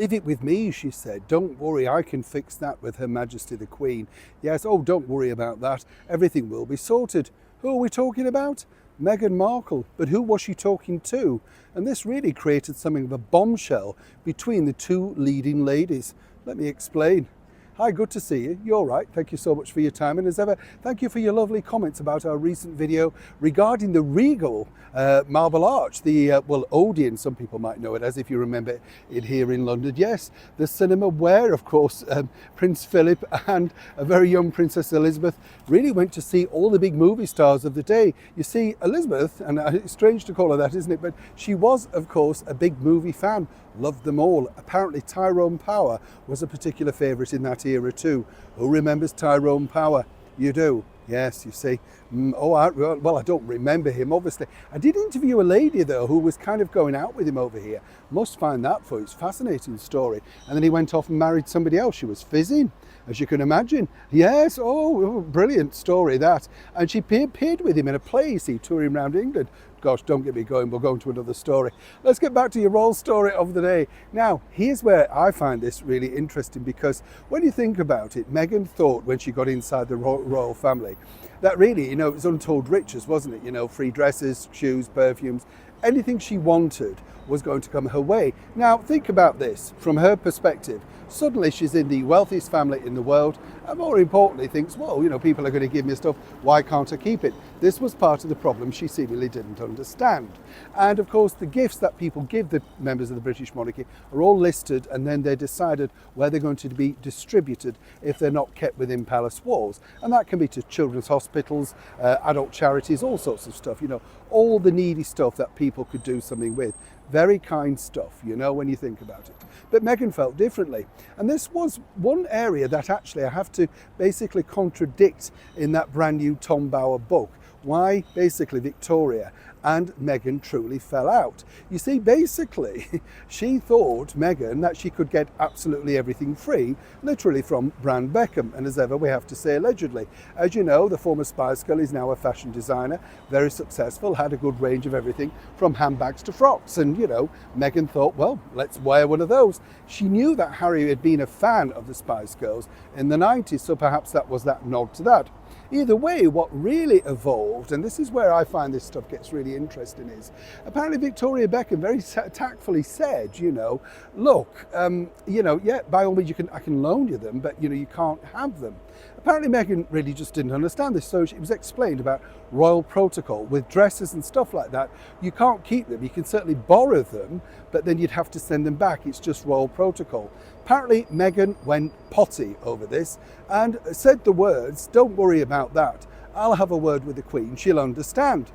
Leave it with me, she said. Don't worry, I can fix that with Her Majesty the Queen. Yes, oh, don't worry about that. Everything will be sorted. Who are we talking about? Meghan Markle. But who was she talking to? And this really created something of a bombshell between the two leading ladies. Let me explain. Hi, good to see you. You're right. Thank you so much for your time. And as ever, thank you for your lovely comments about our recent video regarding the Regal Marble Arch, the, well, Odeon, some people might know it as, if you remember it here in London. Yes, the cinema where, of course, Prince Philip and a very young Princess Elizabeth really went to see all the big movie stars of the day. You see, Elizabeth, and it's strange to call her that, isn't it? But she was, of course, a big movie fan. Loved them all. Apparently Tyrone Power was a particular favourite in that era too. Who remembers Tyrone Power? You do? Yes, you see. Well, I don't remember him, obviously. I did interview a lady, though, who was kind of going out with him over here. Must find that for it's a fascinating story. And then he went off and married somebody else. She was fizzing, as you can imagine. Yes, brilliant story, that. And she appeared with him in a play, you see, touring around England. Gosh, don't get me going, we'll go into another story. Let's get back to your royal story of the day. Now, here's where I find this really interesting, because when you think about it, Meghan thought when she got inside the royal family that really, you know, it was untold riches, wasn't it? You know, free dresses, shoes, perfumes, anything she wanted was going to come her way. Now, think about this from her perspective. Suddenly she's in the wealthiest family in the world, and more importantly thinks, well, you know, people are going to give me stuff, why can't I keep it? This was part of the problem she seemingly didn't understand. And of course, the gifts that people give the members of the British monarchy are all listed, and then they're decided where they're going to be distributed if they're not kept within palace walls. And that can be to children's hospitals, adult charities, all sorts of stuff, you know, all the needy stuff that people could do something with. Very kind stuff, you know, when you think about it. But Meghan felt differently. And this was one area that actually I have to basically contradict in that brand new Tom Bower book. Why basically Victoria and Meghan truly fell out. You see, basically, she thought, Meghan, that she could get absolutely everything free, literally from Brand Beckham. And as ever, we have to say allegedly. As you know, the former Spice Girl is now a fashion designer, very successful, had a good range of everything from handbags to frocks. And, you know, Meghan thought, well, let's wear one of those. She knew that Harry had been a fan of the Spice Girls in the 90s, so perhaps that was that nod to that. Either way, what really evolved, and this is where I find this stuff gets really interesting, is apparently Victoria Beckham very tactfully said, you know, look, you know, yeah, by all means I can loan you them, but you know, you can't have them. Apparently Meghan really just didn't understand this, so it was explained about royal protocol with dresses and stuff like that. You can't keep them. You can certainly borrow them, but then you'd have to send them back. It's just royal protocol. Apparently Meghan went potty over this and said the words, don't worry about that. I'll have a word with the Queen. She'll understand.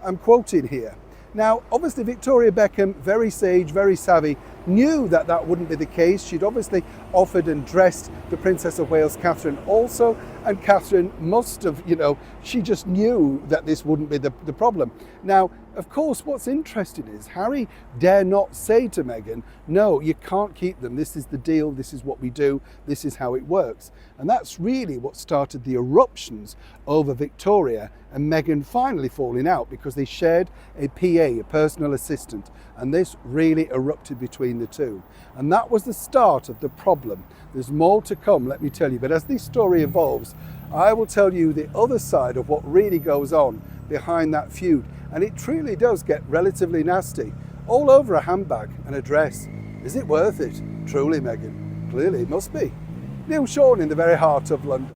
I'm quoting here. Now, obviously, Victoria Beckham, very sage, very savvy, knew that that wouldn't be the case. She'd obviously offered and dressed the Princess of Wales, Catherine, also, and Catherine must have, you know, she just knew that this wouldn't be the problem. Now, of course, what's interesting is Harry dare not say to Meghan, no, you can't keep them. This is the deal. This is what we do. This is how it works. And that's really what started the eruptions over Victoria and Meghan finally falling out, because they shared a PA, a personal assistant, and this really erupted between the two. And that was the start of the problem. There's more to come, let me tell you. But as this story evolves, I will tell you the other side of what really goes on behind that feud. And it truly does get relatively nasty. All over a handbag and a dress. Is it worth it? Truly, Meghan. Clearly it must be. Neil Sean in the very heart of London.